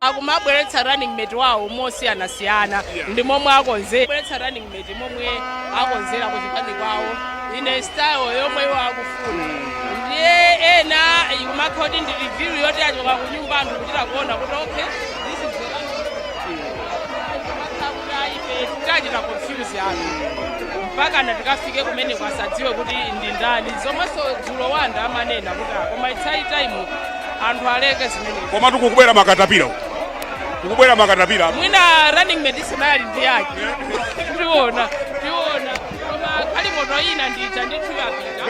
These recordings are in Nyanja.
akumabweretsa Runningmate wawo mosiyana-siyana ndi momwe akonzera bweretsa Runningmate momwe akonzera kuchipani kwawo ine style yomwe iwo akufuna ndiye ena ikumakhoti ndi review yoti achoka kunyumba anthu kuchita kuona kuti okay this is the tachita confuse anthu mpaka tikafike kumene kwasadziwe kuti ndi ndani zomwenso dzulo wanda amanena kuti koma it's high time anthu aleke zimene koma tikukubwera makatapira kukubwera makatapira mwina Runningmate isinali ndi yake tiona koma galimoto ina ndija ndithu yapita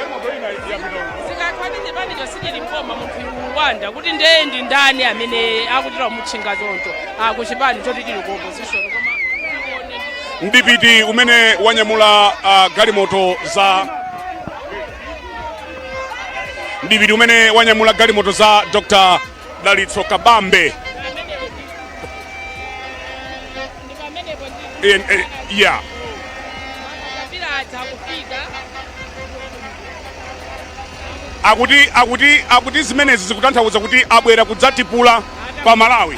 zikakhati chipani chosili mpoma munthu wanda kuti ndiye ndi ndani amene akutira mutchinga choncho kuchipani choti chili ku opposition koma ndipiti umene wanyamula galimoto za ndipiti umene wanyamula galimoto za Dr. Dalitso Kabambe yeah akuti zimenezi zikutanthauza kuti abwera kudzatipula pa Malawi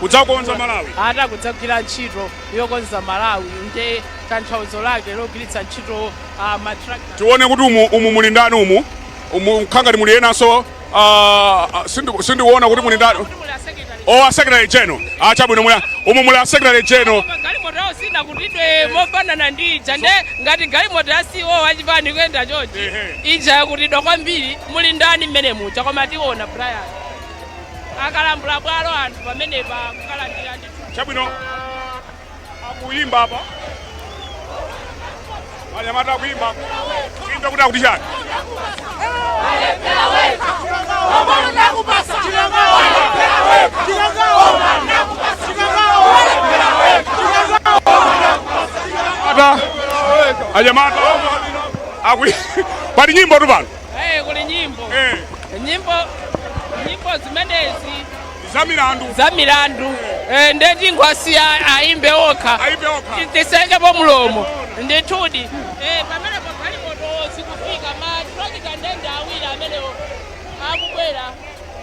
kudzakonza Malawi kudzagwira ntchito yokonza Malawi ndi tanthauzo lake logwiritsa ntchito matractor tione kuti umu muli ndani umu khanga muli enanso sindiwona kuti muli ndani a secretary general chabwino umu muli a secretary general galimoto sina kutidwe mofanana ndi ija nde ngati galimoto ya CEO wachipani kuyenda chonchi ija yakutidwa kwambiri muli ndani mmene mucha koma tiona Brian akalambula bwalo anthu pamene kukalandira ndi chabwino akuyimba apa anyamata akuyimba kuimba kuti akuti chani anyamata pali nyimbo tu pano kuli nyimbo zimenezi za milandu ndeti ngwasiya aimbe okha tisengepo mulomo ndithudi pamene pagalimoto zikufika matrakita ndende awiri amenewo akubwera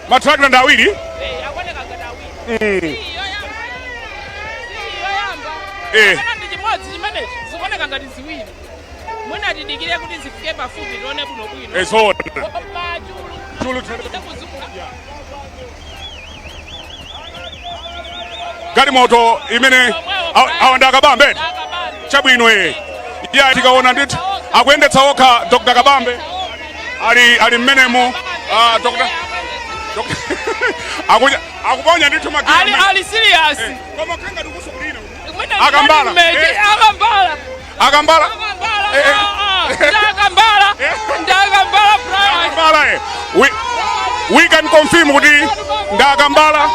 matrakita ndi awiri akoneka ngati awiri yoyamba ndi chimodzi chimenechi zikuoneka ngati ziwiri mwina tidikire kuti zifike pafupi tione bwinobwino galimoto imene awanda Kabambe chabwino ya tikaona ndithu akuyendetsa okha Dr. Kabambe ali mmenemo Dr. akuponya ndithu magia ali serious koma khanga tikusukulira akambala we can confirm kuti ndakambala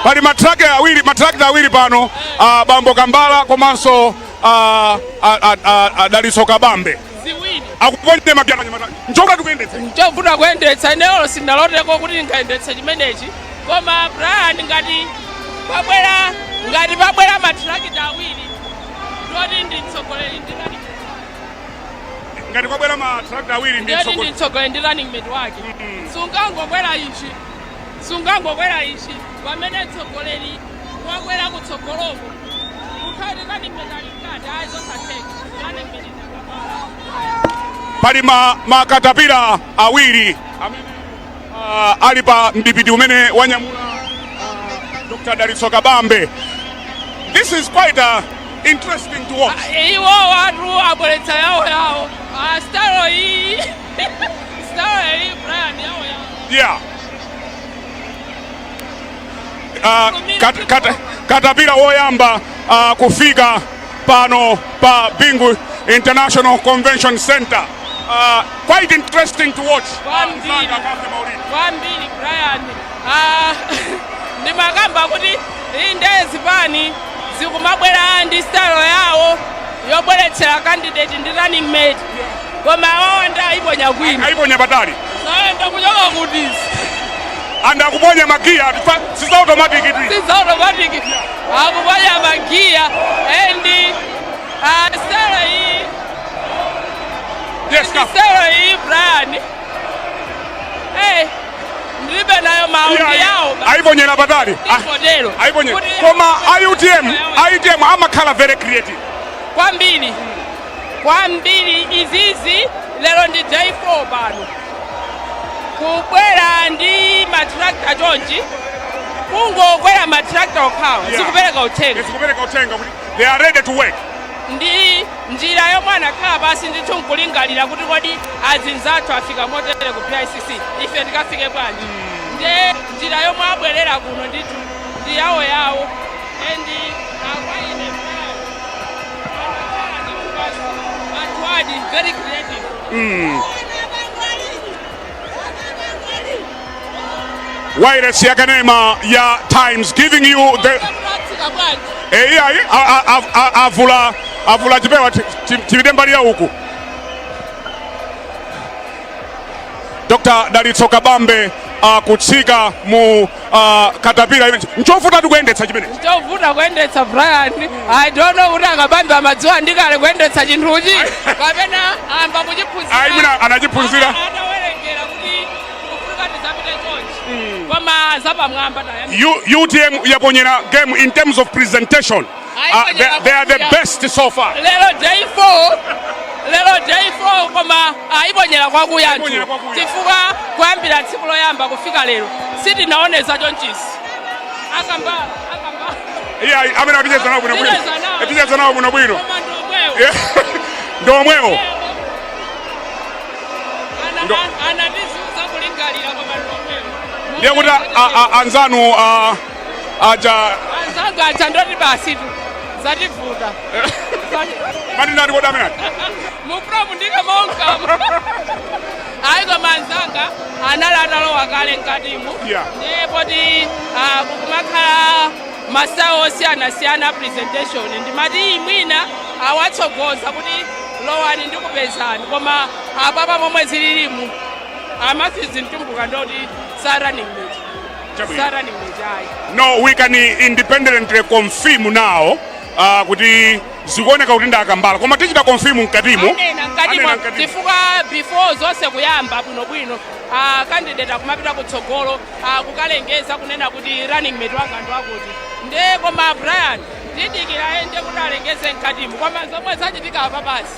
pali matrakita awiri pano bambo Kambala komanso Dalitso Kabambe akuponye magyana njoka tikuyendetsa njovuta kuyendetsa ineyo sindaloteko kuti ndingayendetsa chimenechi koma Brian ngati pabwera matrakita awiri ndoti nditsogoleri ngati kwabwera matrakita awiri nditsogoleri ndi Runningmate wake sungangokwera ichi pamene tsogoleri wakwera kutsogoloko ukhati Runningmate alikati ayizosatheka Runningmate pali makatapira awiri amene ali pa ndipiti umene wanyamula Dr. Dalitso Kabambe. This is quite interesting to watch. Iwo watu abweretsa yawo style hii Brian yawo yeah katapira woyamba kufika pano pa Bingu International Convention Center. Quite interesting to watch. Kwambiri Brian ndimakamba kuti indezi pani zikumabwera ndi style yawo yobweretsera candidate ndi Runningmate koma wawanda aiponya kwina aiponya patali naenda kuchoka kuti anda kuponya magia siza automatic akuponya magia and style hii yes style imeneyo maundi yawo aiponyera patali modelo aiponyera koma IUTM amakhala very creative kwambiri izizi lero ndi day 4 pano kubwera ndi matrakta chonchi kungokwera matrakta okhawa zikupereka uthenga they are ready to work ndi njira yomwe anakhala basi ndithu nkulingalira kuti kodi azinzathu afika motere ku PICC ife tikafike bwanji nde njira yomwe abwerera kuno ndithu ndi yawo and akwaine anthu very creative wireless yakanema ya Times giving you the avula chipewa chipite mbali ya huku. Dr. Dalitso Kabambe kutsika mu katapira nchovuta tikuyendetsa chimene nchovuta kuyendetsa Brian I don't know kuti Kabambe amadziwa ndikale kuyendetsa chinthuchi kapena amba kuchiphunzira anachiphunzira anawerengera kuti kufunika tizapite chonchi koma zapamwamba UTM yaponyera game in terms of presentation they are the best so far lero day 4 koma aiponyera kwakuya nthu chifukwa kuyambira tsiku loyamba kufika lero sitinaoneza chonchisi akambala amene apiteza nawo bwinobwino ndomwewo anatizuza kulingalira koma ndomwewo ndiye kuti anzanu aja ndoti basi zativuta maninati kodamena mupromu ndike monkama aiko manzanga anali atalowa kale mkatimu ndipo ti kukumakhala masawo osiyana presentation ndimati mwina awatsogoza kuti lowani ndikupezani koma apapa momwe zililimu amafizi mtumbuka ndoti sa Runningmate no we can independently confirm now kuti zikuoneka kuti ndakambala koma tichita confirm mkatimu chifukwa before zonse kuyamba bwinobwino candidate akumapita kutsogolo kukalengeza kunena kuti Runningmate wanga akuti nde koma Brian tidikira ende kuti alengeze mkatimu koma zomwe zachitika apa basi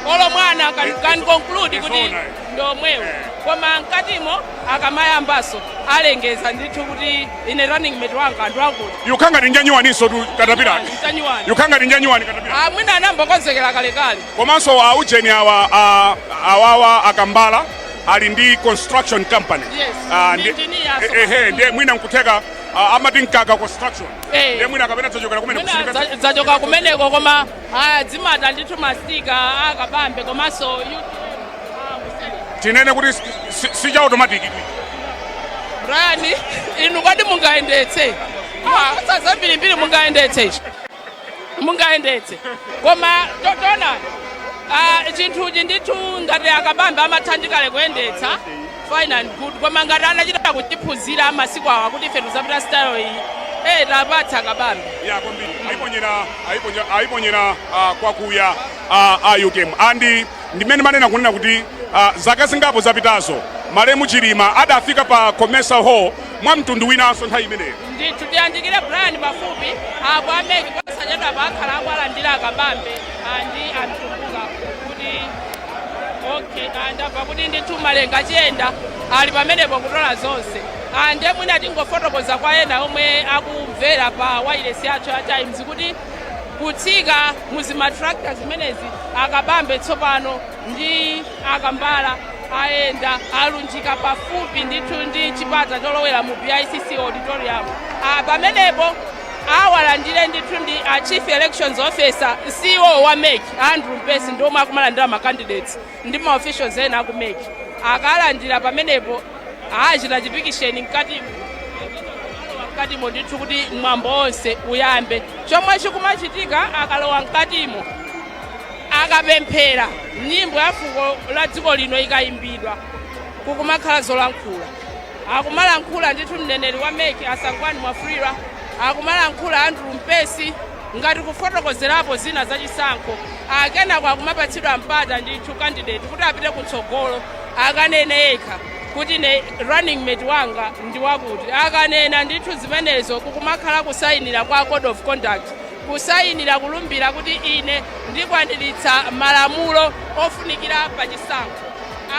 olo mwana can conclude kuti ndomwewo koma mkatimo akamayambaso alengeza ndithu kuti ine Runningmate wanga akuti yukhanga tinjanyuwaniso tu katapira yukhanga tinjanyuwani katapira mwina anambokonzekera kalekale komanso aujeni awawa akambala ali ndi construction company ndiye mwina nkutheka amati nkaka construction ndiye mwina akapena zachokera kumene zachoka kumeneko koma dzimata ndithu mastika Kabambe komanso tinene kuti si automatic Brian inu kwadi mungayendetse sazambirimbiri mungayendetse koma totona chinthuchi ndithu ngati Kabambe amathandikale kuyendetsa fine and good koma ngati anachita kuchiphunzira masiku awa kuti ife tuzapita style iyi tapatsa Kabambe aiponyera kwakuya IUTM andi ndimene manena kunena kuti zaka zingapo zapitazo malemu Chilima adafika pa commercial hall mwa mtundu winanso nthawi imeneyo ndithu tiyandikire Brian pafupi apo ameki pasachedwa pakhala akualandira Kabambe andi amtumbuka kuti ndamva kuti ndithu malenga chiyenda ali pamenepo kutola zonse ande mwina tingofotokoza kwa ena omwe akumvera pa wireless yathu ya Times kuti kutsika muzimatrakta zimenezi Kabambe tsopano ndi akambala aenda alunjika pafupi ndithu ndi chipata cholowera mu PICC auditorium pamenepo awalandire ndithu ndi chief elections officer CEO wa MEC Andrew Mpesi ndiomwe akumalandira macandidates ndi maofficials ena aku MEC akalandira pamenepo achita chipikisheni mkatimo ndithu kuti mwambo onse uyambe chomwe chikumachitika akalowa mkatimo akapemphera nyimbo ya fuko la dziko lino ikayimbidwa kukumakhala zolankhula akumalankhula ndithu mneneri wa MEC Asangwani Mwafulira akumalankhula Andrew Mpesi ngati kufotokozerapo zina zachisankho akenako akumapatsidwa mpata ndithu candidate kuti apite kutsogolo akanene yekha kuti ne running mate wanga ndi wakuti akanena ndithu zimenezo kukumakhala kusayinira kwa code of conduct kusayinira kulumbira kuti ine ndikwaniritsa malamulo ofunikira pa chisankho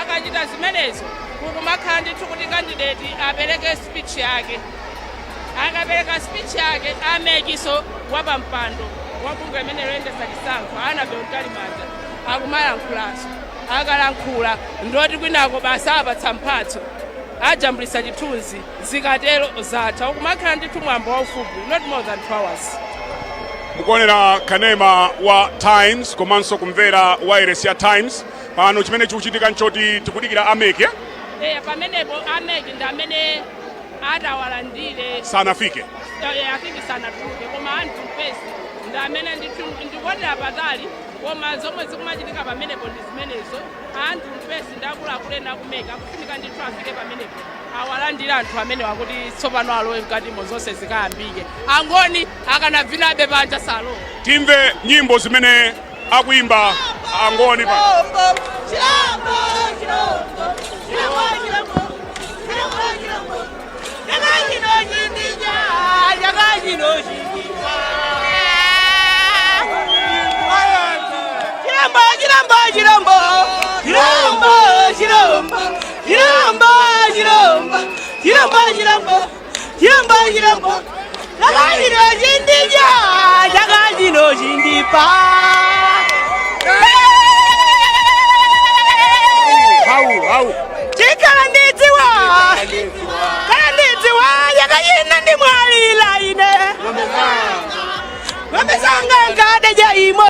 akachita zimenezo kukumakhala ndithu kuti candidate apereke speech yake akapereka speech yake amekiso wapampando wabunge imene loyendesa chisankho anabe mtalimanja akumalankhulaso akalankhula ndoti kwinako basa apatsa mphatso ajambulisa chithunzi zikatero zatha ukumakhala ndithu mwambo waufupi not more than 2 hours. mukuonera kanema wa Times komanso kumvera wireless ya Times pano chimene chikuchitika nchoti tikudikira ameke pamenepo ameke ndi amene atawalandire sanafike afike sanatuluke koma anthu mpesi ndi amene ndikuonera patali koma zomwe zikumachitika pamenepo ndi zimenezo anthu mpesi ndi akuluakulu ena akumeka akufunika ndithu afike pamenepo awalandire anthu amene wakuti tsopano alowe mkatimo zonse zikayambike angoni akanavinabe panja salo timve nyimbo zimene akuimba angoni pa Wamesanga ngade ja imo